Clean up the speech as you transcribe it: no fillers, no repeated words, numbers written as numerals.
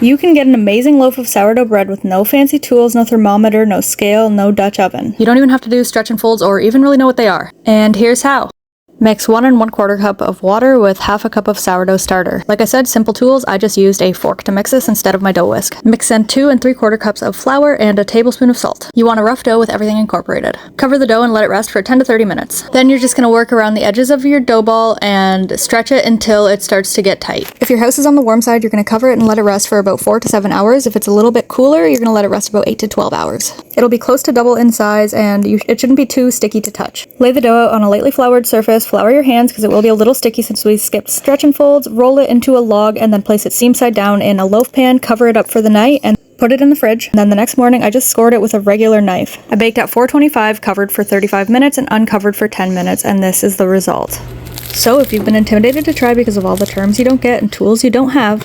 You can get an amazing loaf of sourdough bread with no fancy tools, no thermometer, no scale, no Dutch oven. You don't even have to do stretch and folds or even really know what they are. And here's how. Mix 1 1/4 cup of water with half a cup of sourdough starter. Like I said, simple tools, I just used a fork to mix this instead of my dough whisk. Mix in 2 3/4 cups of flour and a tablespoon of salt. You want a rough dough with everything incorporated. Cover the dough and let it rest for 10 to 30 minutes. Then you're just going to work around the edges of your dough ball and stretch it until it starts to get tight. If your house is on the warm side, you're going to cover it and let it rest for about 4 to 7 hours. If it's a little bit cooler, you're going to let it rest about 8 to 12 hours. It'll be close to double in size and it shouldn't be too sticky to touch. Lay the dough out on a lightly floured surface, flour your hands because it will be a little sticky since we skipped stretch and folds, roll it into a log and then place it seam side down in a loaf pan, cover it up for the night and put it in the fridge. And then the next morning I just scored it with a regular knife. I baked at 425, covered for 35 minutes and uncovered for 10 minutes, and this is the result. So if you've been intimidated to try because of all the terms you don't get and tools you don't have,